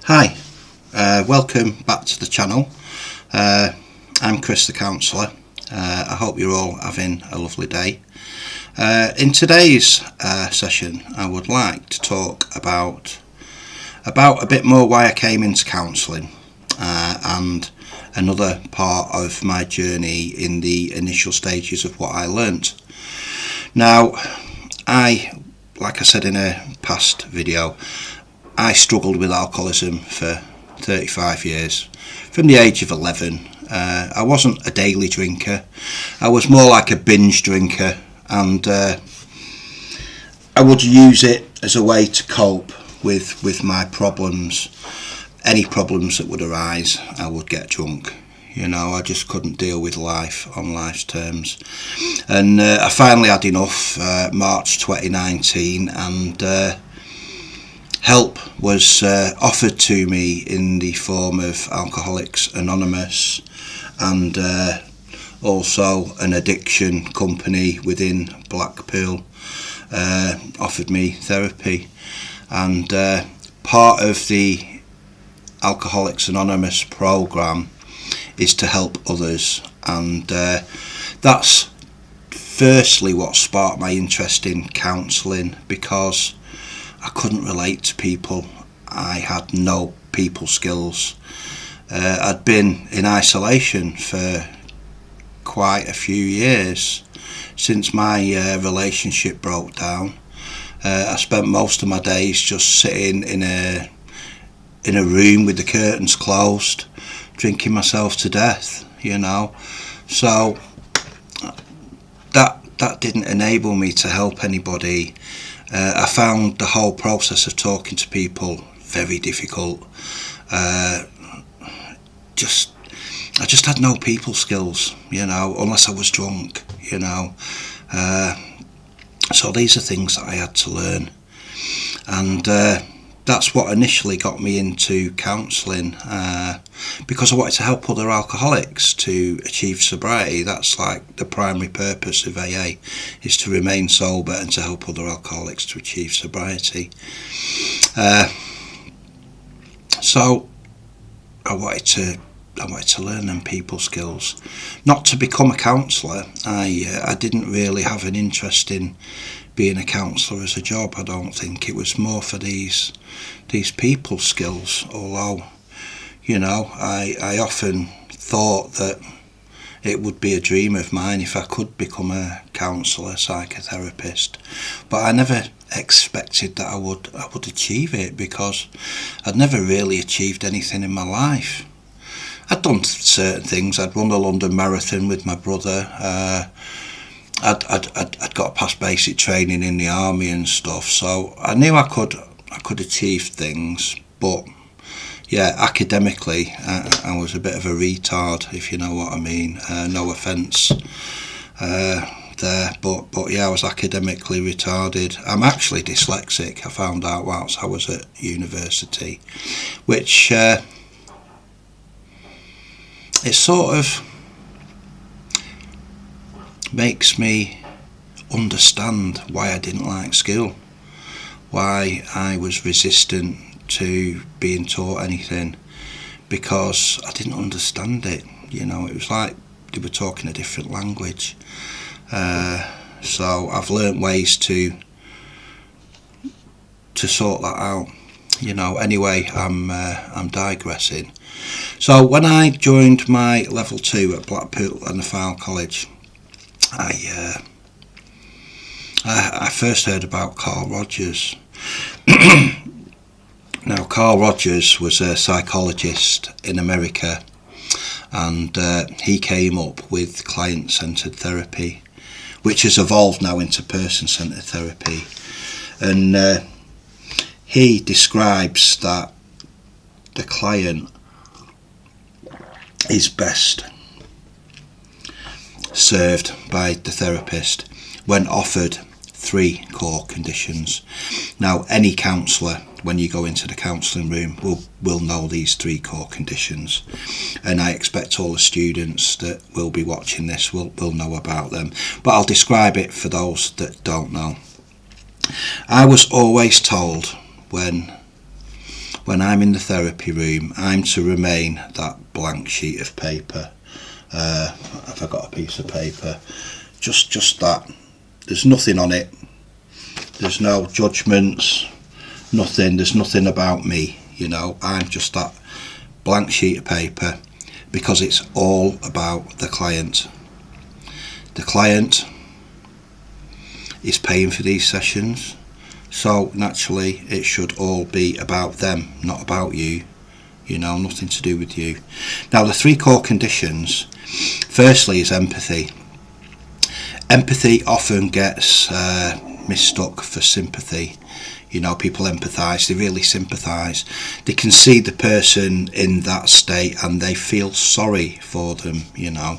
Hi, welcome back to the channel. I'm Chris the counsellor. I hope you're all having a lovely day. In today's session I would like to talk about a bit more why I came into counselling and another part of my journey in the initial stages of what I learnt. Now, like I said in a past video, I struggled with alcoholism for 35 years. From the age of 11, I wasn't a daily drinker. I was more like a binge drinker, and I would use it as a way to cope with my problems. Any problems that would arise, I would get drunk. You know, I just couldn't deal with life on life's terms. And I finally had enough, March 2019, and help was offered to me in the form of Alcoholics Anonymous, and also an addiction company within Blackpool offered me therapy. And part of the Alcoholics Anonymous programme is to help others, and that's firstly what sparked my interest in counselling, because I couldn't relate to people. I had no people skills. I'd been in isolation for quite a few years since my relationship broke down. I spent most of my days just sitting in a room with the curtains closed, drinking myself to death, you know. So that didn't enable me to help anybody. I found the whole process of talking to people very difficult. I just had no people skills, you know, unless I was drunk, you know. So these are things that I had to learn, and that's what initially got me into counselling, because I wanted to help other alcoholics to achieve sobriety. That's like the primary purpose of AA, is to remain sober and to help other alcoholics to achieve sobriety. So I wanted to learn them people skills. Not to become a counsellor. I didn't really have an interest in being a counsellor as a job. I don't think. It was more for these people skills, although, you know, I often thought that it would be a dream of mine if I could become a counsellor, psychotherapist, but I never expected that I would achieve it, because I'd never really achieved anything in my life. I'd done certain things. I'd run the London Marathon with my brother. I'd got past basic training in the army and stuff, so I knew I could achieve things. But yeah, academically, I was a bit of a retard, if you know what I mean. No offence there, but yeah, I was academically retarded. I'm actually dyslexic. I found out whilst I was at university, which it sort of makes me understand why I didn't like school, why I was resistant to being taught anything, because I didn't understand it. You know, it was like they were talking a different language. So I've learnt ways to sort that out. You know, anyway, I'm digressing. So when I joined my level 2 at Blackpool and the Fyle College, I first heard about Carl Rogers. Now, Carl Rogers was a psychologist in America, and he came up with client-centred therapy, which has evolved now into person-centred therapy. And he describes that the client is best served by the therapist when offered 3 core conditions. Now, any counsellor, when you go into the counselling room, will know these 3 core conditions, and I expect all the students that will be watching this will know about them, but I'll describe it for those that don't know. I was always told when when I'm in the therapy room, I'm to remain that blank sheet of paper. Have I got a piece of paper? Just that. There's nothing on it. There's no judgments, nothing. There's nothing about me, you know. I'm just that blank sheet of paper, because it's all about the client. The client is paying for these sessions, so naturally it should all be about them, not about you, you know, nothing to do with you. Now, the 3 core conditions, firstly, is empathy. Empathy often gets mistook for sympathy. You know, people empathise, they really sympathise. They can see the person in that state and they feel sorry for them, you know.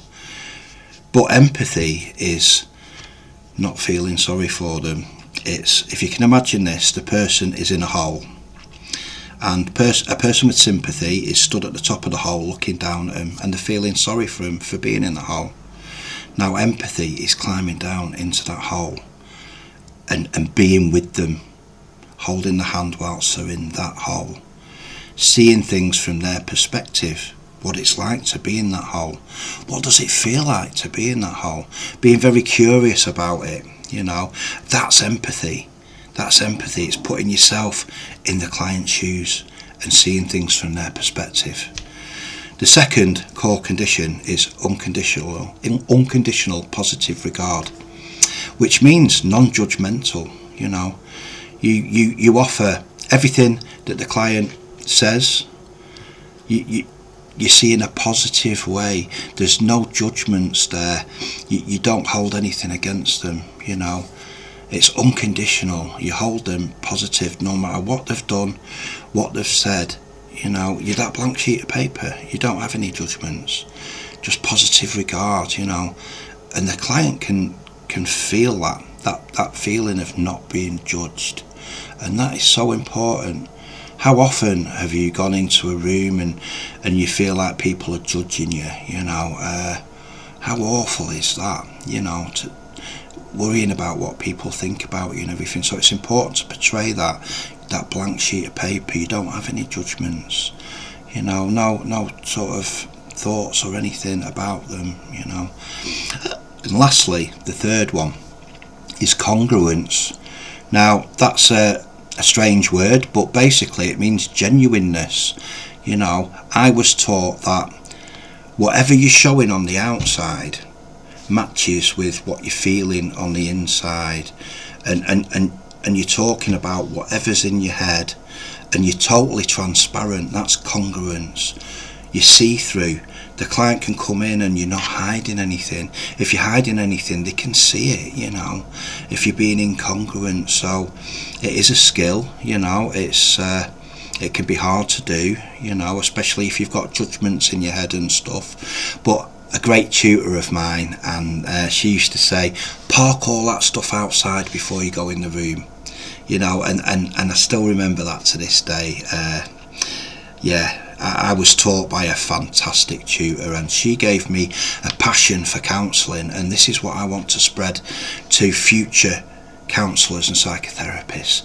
But empathy is not feeling sorry for them. It's, if you can imagine this, the person is in a hole, and a person with sympathy is stood at the top of the hole looking down at them, and they're feeling sorry for him for being in the hole. Now, empathy is climbing down into that hole and being with them, holding the hand whilst they're in that hole, seeing things from their perspective, what it's like to be in that hole. What does it feel like to be in that hole? Being very curious about it, you know. That's empathy. That's empathy. It's putting yourself in the client's shoes and seeing things from their perspective. The second core condition is unconditional positive regard, which means non-judgmental, you know. You offer everything that the client says, you see in a positive way. There's no judgments there. You don't hold anything against them, you know. It's unconditional. You hold them positive no matter what they've done, what they've said. You know, you're that blank sheet of paper. You don't have any judgments, just positive regard, you know. And the client can feel that feeling of not being judged, and that is so important. How often have you gone into a room and you feel like people are judging you, you know? How awful is that, you know, worrying about what people think about you and everything. So it's important to portray that blank sheet of paper. You don't have any judgments, you know, no sort of thoughts or anything about them, you know. And lastly, the third one is congruence. Now, that's a strange word, but basically it means genuineness. You know, I was taught that whatever you're showing on the outside matches with what you're feeling on the inside, and you're talking about whatever's in your head, and you're totally transparent. That's congruence. You see through. The client can come in and you're not hiding anything. If you're hiding anything, they can see it, you know, if you're being incongruent. So it is a skill, you know. It can be hard to do, you know, especially if you've got judgments in your head and stuff. But a great tutor of mine, and she used to say, park all that stuff outside before you go in the room, you know. And I still remember that to this day. I was taught by a fantastic tutor, and she gave me a passion for counselling, and this is what I want to spread to future counsellors and psychotherapists.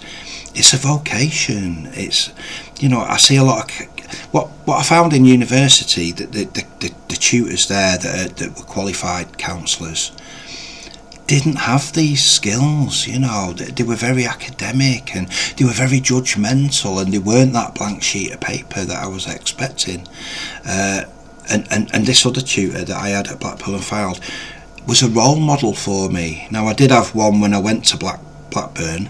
It's a vocation. It's, you know, I see a lot of what I found in university, that the tutors there that were qualified counsellors didn't have these skills, you know. They were very academic and they were very judgmental, and they weren't that blank sheet of paper that I was expecting. And this other tutor that I had at Blackpool and Fylde was a role model for me. Now, I did have one when I went to Blackburn,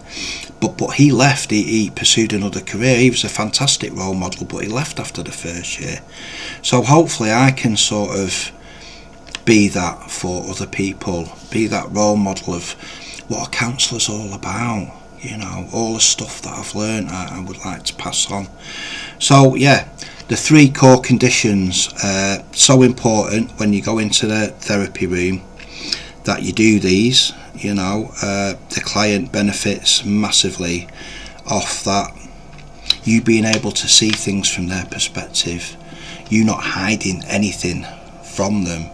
but he left. He pursued another career. He was a fantastic role model, but he left after the first year. So hopefully I can sort of be that for other people, be that role model of what a counsellor's all about, you know, all the stuff that I've learned I would like to pass on. So yeah, the 3 core conditions are so important when you go into the therapy room, that you do these, you know. The client benefits massively off that, you being able to see things from their perspective, you not hiding anything from them,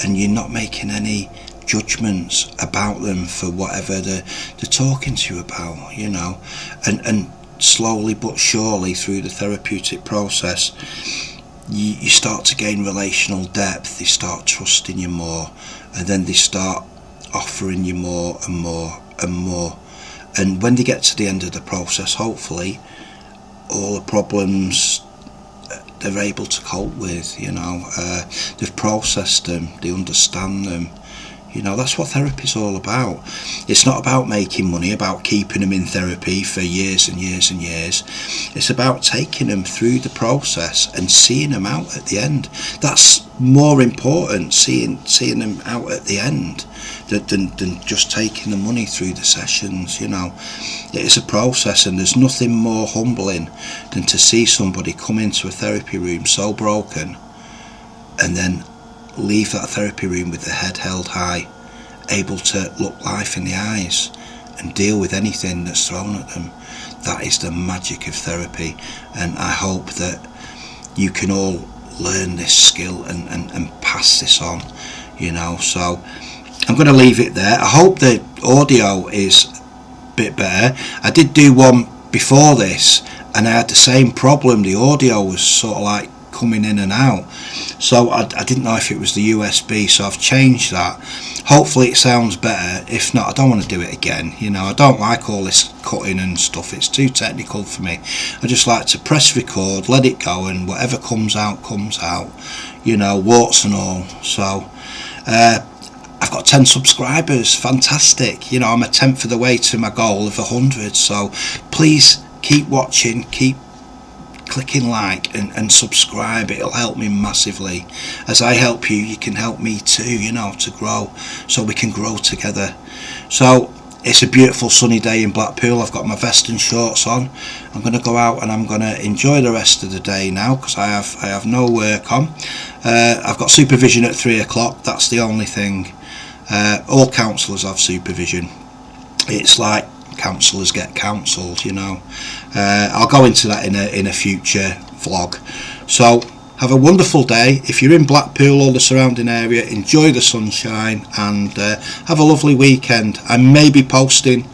and you're not making any judgments about them for whatever they're talking to you about, you know. And slowly but surely through the therapeutic process, you start to gain relational depth. They start trusting you more, and then they start offering you more and more and more. And when they get to the end of the process, hopefully all the problems they're able to cope with, they've processed them, they understand them. That's what therapy's all about. It's not about making money, about keeping them in therapy for years and years and years. It's about taking them through the process and seeing them out at the end. That's more important, seeing them out at the end, than just taking the money through the sessions. It's a process, and there's nothing more humbling than to see somebody come into a therapy room so broken and then leave that therapy room with their head held high, able to look life in the eyes and deal with anything that's thrown at them. That is the magic of therapy, and I hope that you can all learn this skill and pass this on. So I'm going to leave it there. I hope the audio is a bit better. I did do one before this and I had the same problem. The audio was sort of like coming in and out, so I didn't know if it was the USB, so I've changed that. Hopefully it sounds better. If not, I don't want to do it again. I don't like all this cutting and stuff. It's too technical for me. I just like to press record, let it go, and whatever comes out, warts and all. So I've got 10 subscribers. Fantastic. I'm a tenth of the way to my goal of 100, so please keep watching, keep clicking like and subscribe. It'll help me massively. As I help you, you can help me too, to grow, so we can grow together. So it's a beautiful sunny day in Blackpool. I've got my vest and shorts on. I'm going to go out and I'm going to enjoy the rest of the day now, because I have no work on. I've got supervision at 3 o'clock. That's the only thing. All counsellors have supervision. It's like counsellors get counselled. I'll go into that in a future vlog. So have a wonderful day. If you're in Blackpool or the surrounding area, enjoy the sunshine and have a lovely weekend. I may be posting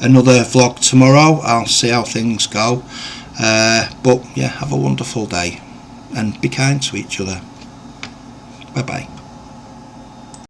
another vlog tomorrow. I'll see how things go, but yeah, have a wonderful day and be kind to each other. Bye bye.